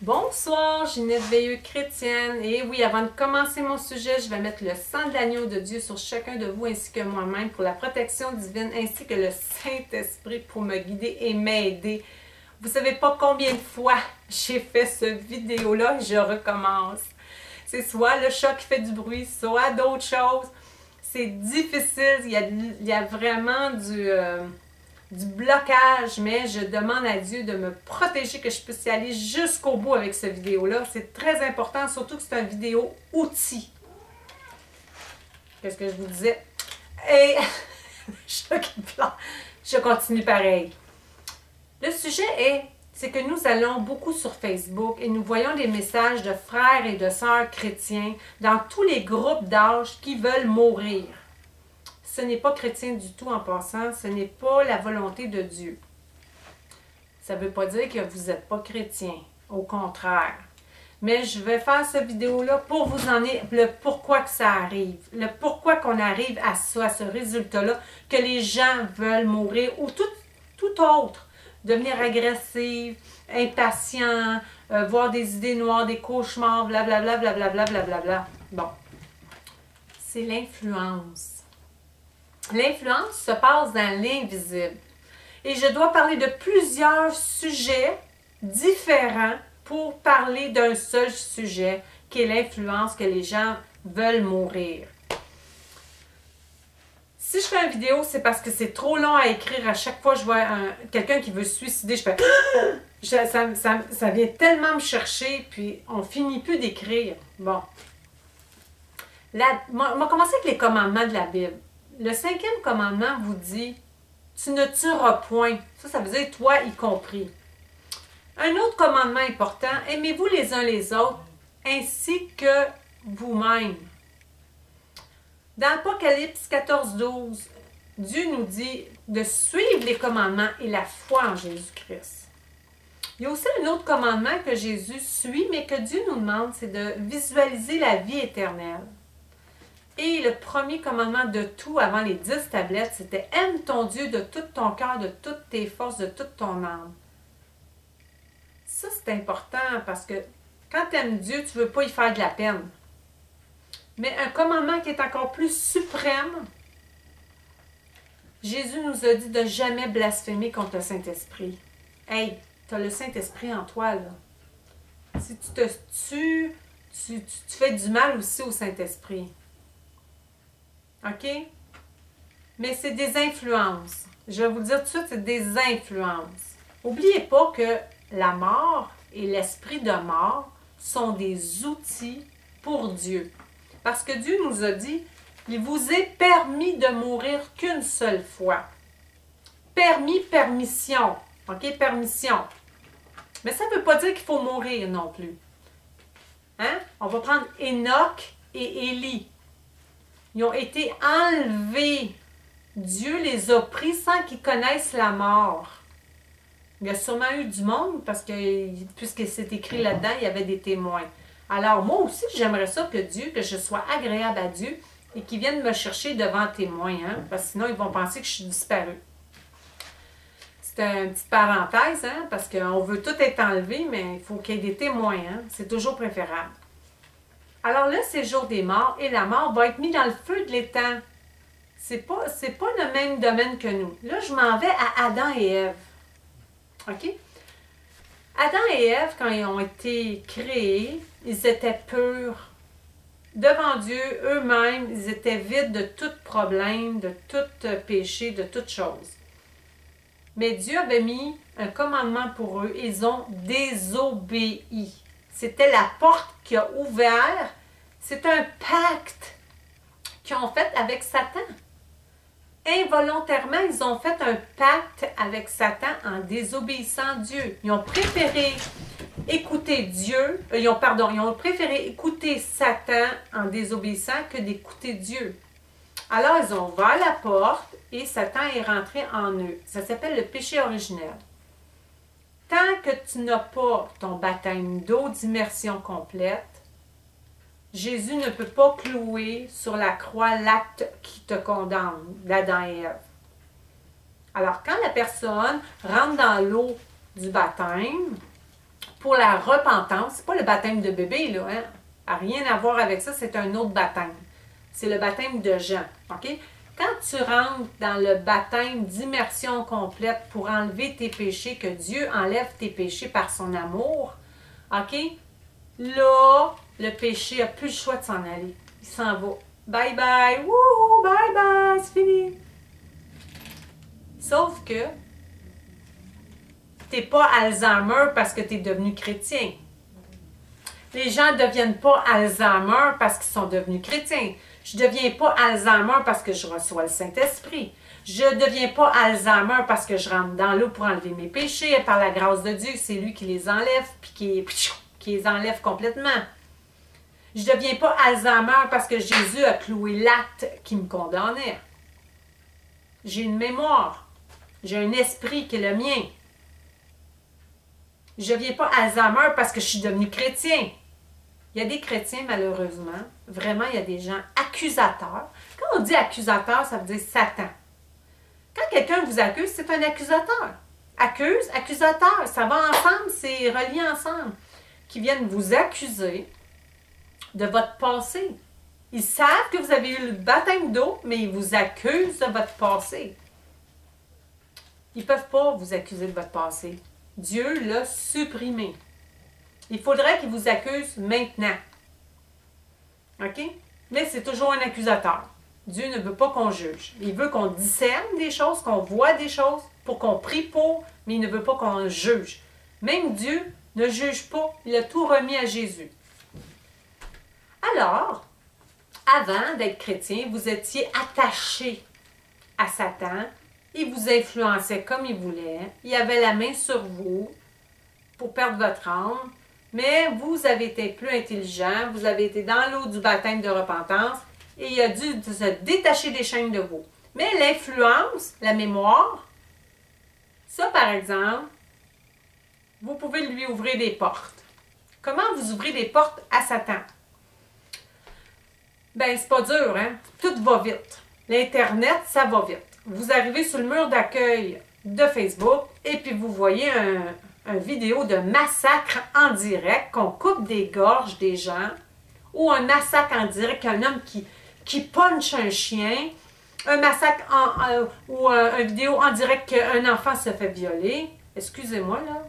Bonsoir, Ginette Veilleux chrétienne. Et oui, avant de commencer mon sujet, je vais mettre le sang de l'agneau de Dieu sur chacun de vous ainsi que moi-même pour la protection divine ainsi que le Saint-Esprit pour me guider et m'aider. Vous savez pas combien de fois j'ai fait cette vidéo-là et je recommence. C'est soit le chat qui fait du bruit, soit d'autres choses. C'est difficile, il y a vraiment du blocage, mais je demande à Dieu de me protéger, que je puisse y aller jusqu'au bout avec cette vidéo-là. C'est très important, surtout que c'est une vidéo outil. Qu'est-ce que je vous disais? Et je continue pareil. Le sujet c'est que nous allons beaucoup sur Facebook et nous voyons des messages de frères et de sœurs chrétiens dans tous les groupes d'âge qui veulent mourir. Ce n'est pas chrétien du tout en passant, ce n'est pas la volonté de Dieu. Ça ne veut pas dire que vous n'êtes pas chrétien, au contraire. Mais je vais faire cette vidéo-là pour vous en dire le pourquoi que ça arrive, le pourquoi qu'on arrive à ça, à ce résultat-là, que les gens veulent mourir ou tout autre, devenir agressif, impatient, voir des idées noires, des cauchemars, blablabla, blablabla, blablabla. Bon, c'est l'influence. L'influence se passe dans l'invisible. Et je dois parler de plusieurs sujets différents pour parler d'un seul sujet, qui est l'influence que les gens veulent mourir. Si je fais une vidéo, c'est parce que c'est trop long à écrire. À chaque fois que je vois quelqu'un qui veut se suicider, je fais ça vient tellement me chercher, puis on finit plus d'écrire. Bon. On va commencer avec les commandements de la Bible. Le 5e commandement vous dit « Tu ne tueras point ». Ça veut dire « toi y compris ». Un autre commandement important, « Aimez-vous les uns les autres, ainsi que vous-même ». Dans Apocalypse 14:12, Dieu nous dit de suivre les commandements et la foi en Jésus-Christ. Il y a aussi un autre commandement que Jésus suit, mais que Dieu nous demande, c'est de visualiser la vie éternelle. Et le premier commandement de tout, avant les 10 tablettes, c'était « Aime ton Dieu de tout ton cœur, de toutes tes forces, de toute ton âme ». Ça, c'est important parce que quand tu aimes Dieu, tu ne veux pas y faire de la peine. Mais un commandement qui est encore plus suprême, Jésus nous a dit de jamais blasphémer contre le Saint-Esprit. Hey, tu as le Saint-Esprit en toi, là. Si tu te tues, tu fais du mal aussi au Saint-Esprit. OK? Mais c'est des influences. Je vais vous le dire tout de suite, c'est des influences. N'oubliez pas que la mort et l'esprit de mort sont des outils pour Dieu. Parce que Dieu nous a dit, il vous est permis de mourir qu'une seule fois. Permis, permission. OK? Permission. Mais ça ne veut pas dire qu'il faut mourir non plus. Hein? On va prendre Enoch et Élie. Ils ont été enlevés. Dieu les a pris sans qu'ils connaissent la mort. Il y a sûrement eu du monde parce que, puisque c'est écrit là-dedans, il y avait des témoins. Alors, moi aussi, j'aimerais ça que je sois agréable à Dieu et qu'il vienne me chercher devant témoin, hein, parce que sinon, ils vont penser que je suis disparue. C'est une petite parenthèse, hein, parce qu'on veut tout être enlevé, mais il faut qu'il y ait des témoins, hein, c'est toujours préférable. Alors là, c'est le jour des morts et la mort va être mise dans le feu de l'étang. C'est pas le même domaine que nous. Là, je m'en vais à Adam et Ève. OK? Adam et Ève, quand ils ont été créés, ils étaient purs. Devant Dieu, eux-mêmes, ils étaient vides de tout problème, de tout péché, de toute chose. Mais Dieu avait mis un commandement pour eux. Ils ont désobéi. C'était la porte qui a ouvert. C'est un pacte qu'ils ont fait avec Satan. Involontairement, ils ont fait un pacte avec Satan en désobéissant Dieu. Ils ont préféré écouter Dieu, ils ont préféré écouter Satan en désobéissant que d'écouter Dieu. Alors, ils ont ouvert la porte et Satan est rentré en eux. Ça s'appelle le péché originel. Tant que tu n'as pas ton baptême d'eau d'immersion complète, Jésus ne peut pas clouer sur la croix l'acte qui te condamne, d'Adam et Ève. Alors, quand la personne rentre dans l'eau du baptême, pour la repentance. C'est pas le baptême de bébé, là, hein? Ça n'a rien à voir avec ça, c'est un autre baptême. C'est le baptême de Jean, OK? Quand tu rentres dans le baptême d'immersion complète pour enlever tes péchés, que Dieu enlève tes péchés par son amour, OK? Là, le péché n'a plus le choix de s'en aller. Il s'en va. Bye bye! Wouhou! Bye bye! C'est fini! Sauf que tu n'es pas Alzheimer parce que tu es devenu chrétien. Les gens ne deviennent pas Alzheimer parce qu'ils sont devenus chrétiens. Je ne deviens pas Alzheimer parce que je reçois le Saint-Esprit. Je ne deviens pas Alzheimer parce que je rentre dans l'eau pour enlever mes péchés. Par la grâce de Dieu, c'est lui qui les enlève puis qui les enlève complètement. Je ne deviens pas Alzheimer parce que Jésus a cloué l'acte qui me condamnait. J'ai une mémoire. J'ai un esprit qui est le mien. Je ne deviens pas Alzheimer parce que je suis devenu chrétien. Il y a des chrétiens, malheureusement, vraiment, il y a des gens accusateurs. Quand on dit accusateur, ça veut dire Satan. Quand quelqu'un vous accuse, c'est un accusateur. Accuse, accusateur, ça va ensemble, c'est relié ensemble. Qui viennent vous accuser de votre passé. Ils savent que vous avez eu le baptême d'eau, mais ils vous accusent de votre passé. Ils ne peuvent pas vous accuser de votre passé. Dieu l'a supprimé. Il faudrait qu'il vous accuse maintenant. OK? Mais c'est toujours un accusateur. Dieu ne veut pas qu'on juge. Il veut qu'on discerne des choses, qu'on voit des choses, pour qu'on prie pour, mais il ne veut pas qu'on juge. Même Dieu ne juge pas. Il a tout remis à Jésus. Alors, avant d'être chrétien, vous étiez attaché à Satan. Il vous influençait comme il voulait. Il avait la main sur vous pour perdre votre âme. Mais vous avez été plus intelligent. Vous avez été dans l'eau du baptême de repentance. Et il a dû se détacher des chaînes de vous. Mais l'influence, la mémoire, ça par exemple, vous pouvez lui ouvrir des portes. Comment vous ouvrez des portes à Satan? Ben, c'est pas dur, hein? Tout va vite. L'Internet, ça va vite. Vous arrivez sur le mur d'accueil de Facebook et puis vous voyez un vidéo de massacre en direct, qu'on coupe des gorges des gens, ou un massacre en direct, un homme qui punch un chien, un massacre ou une vidéo en direct qu'un enfant se fait violer. Excusez-moi, là.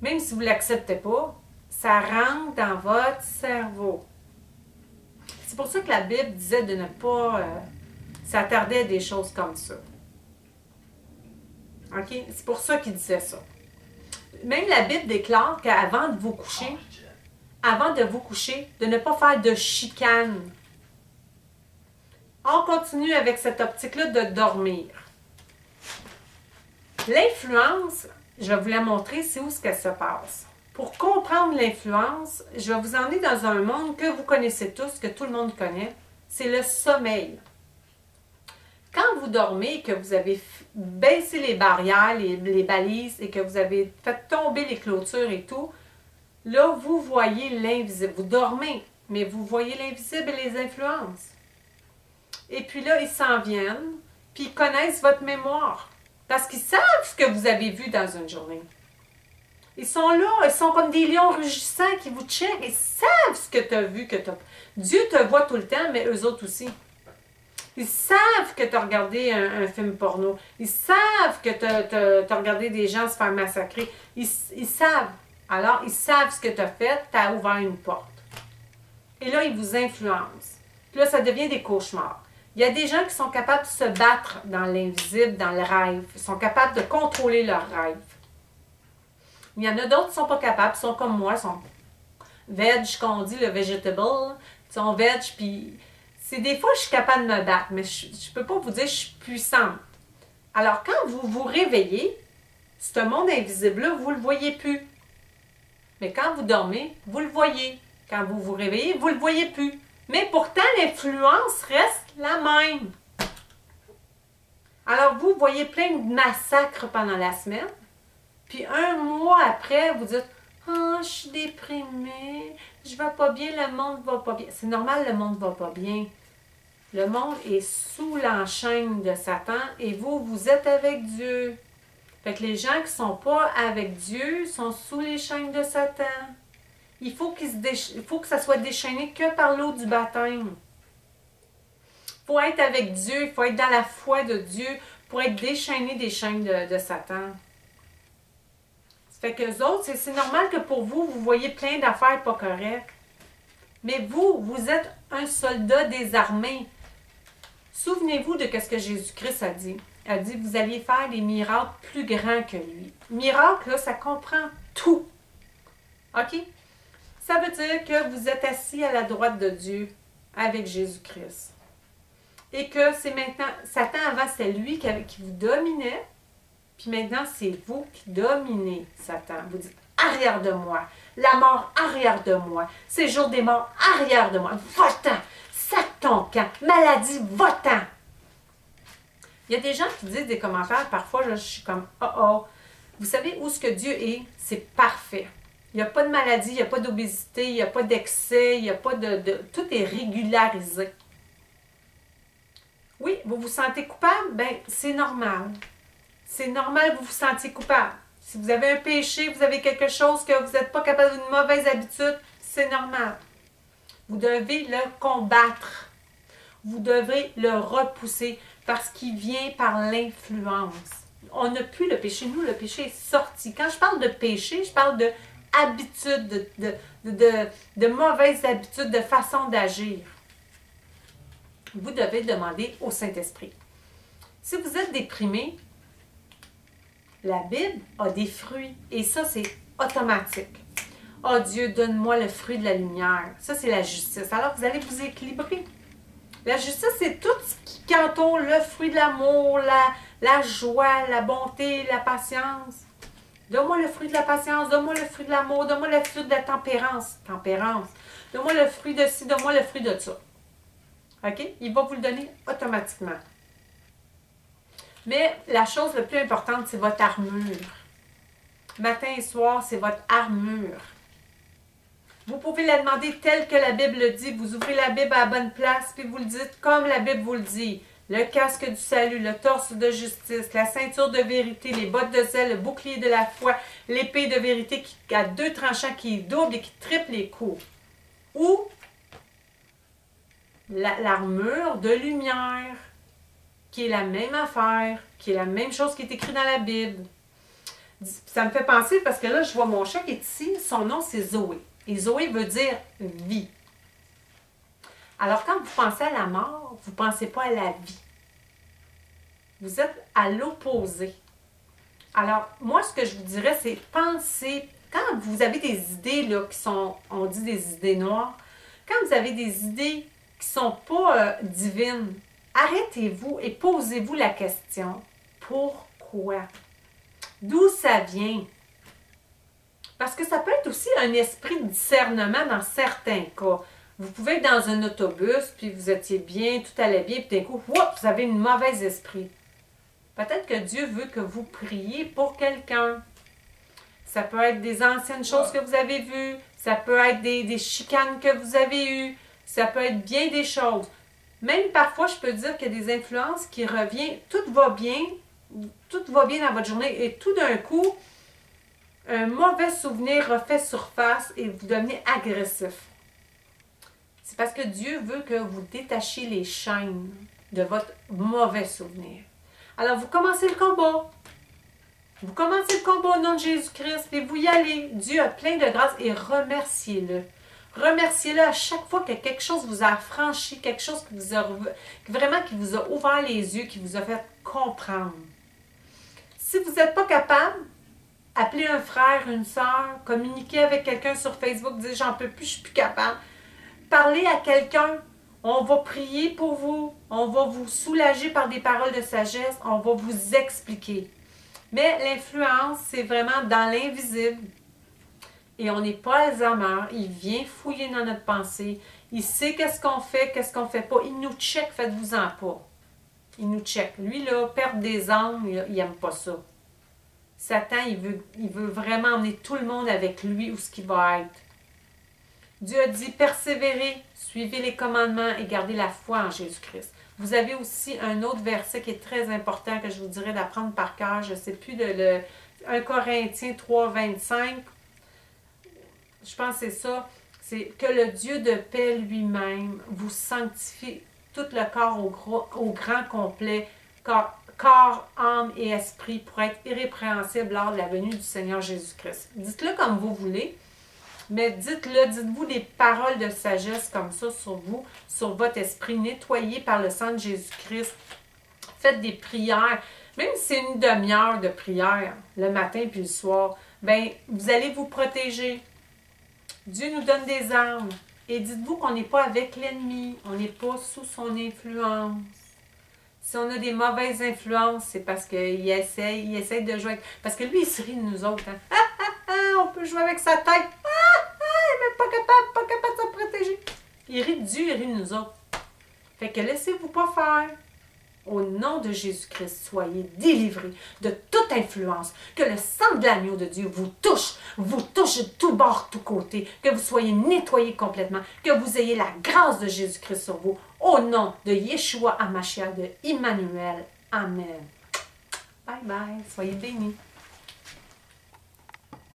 Même si vous ne l'acceptez pas, ça rentre dans votre cerveau. C'est pour ça que la Bible disait de ne pas s'attarder à des choses comme ça. OK? C'est pour ça qu'il disait ça. Même la Bible déclare qu'avant de vous coucher, de ne pas faire de chicane. On continue avec cette optique-là de dormir. L'influence, je vais vous la montrer, c'est où ce qu'elle se passe. Pour comprendre l'influence, je vais vous emmener dans un monde que vous connaissez tous, que tout le monde connaît. C'est le sommeil. Quand vous dormez et que vous avez baissé les barrières, les balises et que vous avez fait tomber les clôtures et tout, là, vous voyez l'invisible. Vous dormez, mais vous voyez l'invisible et les influences. Et puis là, ils s'en viennent, puis ils connaissent votre mémoire. Parce qu'ils savent ce que vous avez vu dans une journée. Ils sont là, ils sont comme des lions rugissants qui vous checkent. Ils savent ce que tu as vu. Dieu te voit tout le temps, mais eux autres aussi. Ils savent que tu as regardé un film porno. Ils savent que tu as regardé des gens se faire massacrer. Ils savent. Alors, ils savent ce que tu as fait. Tu as ouvert une porte. Et là, ils vous influencent. Puis là, ça devient des cauchemars. Il y a des gens qui sont capables de se battre dans l'invisible, dans le rêve. Ils sont capables de contrôler leur rêve. Il y en a d'autres qui ne sont pas capables, ils sont comme moi, ils sont veg, qu'on dit, le vegetable. Ils sont veg, puis c'est des fois je suis capable de me battre, mais je ne peux pas vous dire que je suis puissante. Alors quand vous vous réveillez, ce monde invisible-là, vous ne le voyez plus. Mais quand vous dormez, vous le voyez. Quand vous vous réveillez, vous ne le voyez plus. Mais pourtant, l'influence reste la même. Alors vous voyez plein de massacres pendant la semaine. Puis un mois après, vous dites « Ah, je suis déprimée, je vais pas bien, le monde va pas bien. » C'est normal, le monde va pas bien. Le monde est sous l'enchaîne de Satan et vous, vous êtes avec Dieu. Fait que les gens qui ne sont pas avec Dieu sont sous les chaînes de Satan. Il faut que ça soit déchaîné que par l'eau du baptême. Il faut être avec Dieu, il faut être dans la foi de Dieu pour être déchaîné des chaînes de Satan. Ça fait que les autres, c'est normal que pour vous, vous voyez plein d'affaires pas correctes. Mais vous êtes un soldat désarmé. Souvenez-vous de ce que Jésus-Christ a dit. Il a dit, vous alliez faire des miracles plus grands que lui. Miracle, là, ça comprend tout. OK? Ça veut dire que vous êtes assis à la droite de Dieu avec Jésus-Christ. Et que c'est maintenant, Satan avant, c'était lui qui vous dominait. Puis maintenant, c'est vous qui dominez Satan. Vous dites, arrière de moi. La mort arrière de moi. Séjour des morts arrière de moi. Va-t'en. Sac ton camp. Maladie, va-t'en. Il y a des gens qui disent des commentaires, parfois, là, je suis comme, oh oh. Vous savez où ce que Dieu est? C'est parfait. Il n'y a pas de maladie, il n'y a pas d'obésité, il n'y a pas d'excès, il n'y a pas tout est régularisé. Oui, vous vous sentez coupable? Bien, c'est normal. C'est normal que vous vous sentiez coupable. Si vous avez un péché, vous avez quelque chose que vous n'êtes pas capable d'une mauvaise habitude, c'est normal. Vous devez le combattre. Vous devez le repousser parce qu'il vient par l'influence. On n'a plus le péché. Nous, le péché est sorti. Quand je parle de péché, je parle de habitude, de mauvaises habitudes, de façon d'agir. Vous devez demander au Saint-Esprit. Si vous êtes déprimé, la Bible a des fruits et ça, c'est automatique. Oh Dieu, donne-moi le fruit de la lumière. Ça, c'est la justice. Alors, vous allez vous équilibrer. La justice, c'est tout ce qui entoure le fruit de l'amour, la joie, la bonté, la patience. Donne-moi le fruit de la patience, donne-moi le fruit de l'amour, donne-moi le fruit de la tempérance. Tempérance. Donne-moi le fruit de ci, donne-moi le fruit de ça. OK? Il va vous le donner automatiquement. Mais la chose la plus importante, c'est votre armure. Matin et soir, c'est votre armure. Vous pouvez la demander telle que la Bible le dit. Vous ouvrez la Bible à la bonne place, puis vous le dites comme la Bible vous le dit. Le casque du salut, le torse de justice, la ceinture de vérité, les bottes de zèle, le bouclier de la foi, l'épée de vérité qui a 2 tranchants, qui est double et qui triple les coups. Ou l'armure de lumière, qui est la même affaire, qui est la même chose qui est écrite dans la Bible. Ça me fait penser, parce que là, je vois mon chat qui est ici, son nom c'est Zoé. Et Zoé veut dire vie. Alors, quand vous pensez à la mort, vous ne pensez pas à la vie. Vous êtes à l'opposé. Alors, moi, ce que je vous dirais, c'est penser, quand vous avez des idées là, qui sont, on dit des idées noires, quand vous avez des idées qui ne sont pas divines, arrêtez-vous et posez-vous la question, pourquoi? D'où ça vient? Parce que ça peut être aussi un esprit de discernement dans certains cas. Vous pouvez être dans un autobus, puis vous étiez bien, tout allait bien, puis d'un coup, whoop, vous avez une mauvaise esprit. Peut-être que Dieu veut que vous priez pour quelqu'un. Ça peut être des anciennes choses que vous avez vues. Ça peut être des chicanes que vous avez eues. Ça peut être bien des choses. Même parfois, je peux dire qu'il y a des influences qui reviennent. Tout va bien dans votre journée. Et tout d'un coup, un mauvais souvenir refait surface et vous devenez agressif. C'est parce que Dieu veut que vous détachiez les chaînes de votre mauvais souvenir. Alors, vous commencez le combat. Vous commencez le combat au nom de Jésus-Christ et vous y allez. Dieu a plein de grâce et remerciez-le. Remerciez-le à chaque fois que quelque chose vous a affranchi, quelque chose qui vous a ouvert les yeux, qui vous a fait comprendre. Si vous n'êtes pas capable, appelez un frère, une soeur, communiquez avec quelqu'un sur Facebook, dites j'en peux plus, je suis plus capable. Parlez à quelqu'un, on va prier pour vous, on va vous soulager par des paroles de sagesse, on va vous expliquer. Mais l'influence, c'est vraiment dans l'invisible. Et on n'est pas Alzheimer, il vient fouiller dans notre pensée, il sait qu'est-ce qu'on fait pas, il nous check, faites-vous-en pas. Il nous check. Lui, là, perdre des âmes, il n'aime pas ça. Satan, il veut vraiment emmener tout le monde avec lui où ce qu'il va être. Dieu a dit, persévérez, suivez les commandements et gardez la foi en Jésus-Christ. Vous avez aussi un autre verset qui est très important que je vous dirais d'apprendre par cœur. Je ne sais plus, 1 Corinthiens 3, 25. Je pense que c'est ça. C'est que le Dieu de paix lui-même vous sanctifie tout le corps au grand complet, corps, âme et esprit, pour être irrépréhensible lors de la venue du Seigneur Jésus-Christ. Dites-le comme vous voulez, mais dites-vous des paroles de sagesse comme ça sur vous, sur votre esprit, nettoyé par le sang de Jésus-Christ. Faites des prières, même si c'est une demi-heure de prière, le matin puis le soir, bien, vous allez vous protéger. Dieu nous donne des armes. Et dites-vous qu'on n'est pas avec l'ennemi, on n'est pas sous son influence. Si on a des mauvaises influences, c'est parce qu'il essaye de jouer avec... Parce que lui, il se rit de nous autres. Hein? On peut jouer avec sa tête. Il n'est même pas capable de se protéger. Il rit de Dieu, il rit de nous autres. Fait que laissez-vous pas faire. Au nom de Jésus-Christ, soyez délivrés de toute influence. Que le sang de l'agneau de Dieu vous touche de tout bord, tout côté. Que vous soyez nettoyés complètement. Que vous ayez la grâce de Jésus-Christ sur vous. Au nom de Yeshua HaMashiach, de Emmanuel. Amen. Bye bye. Soyez bénis.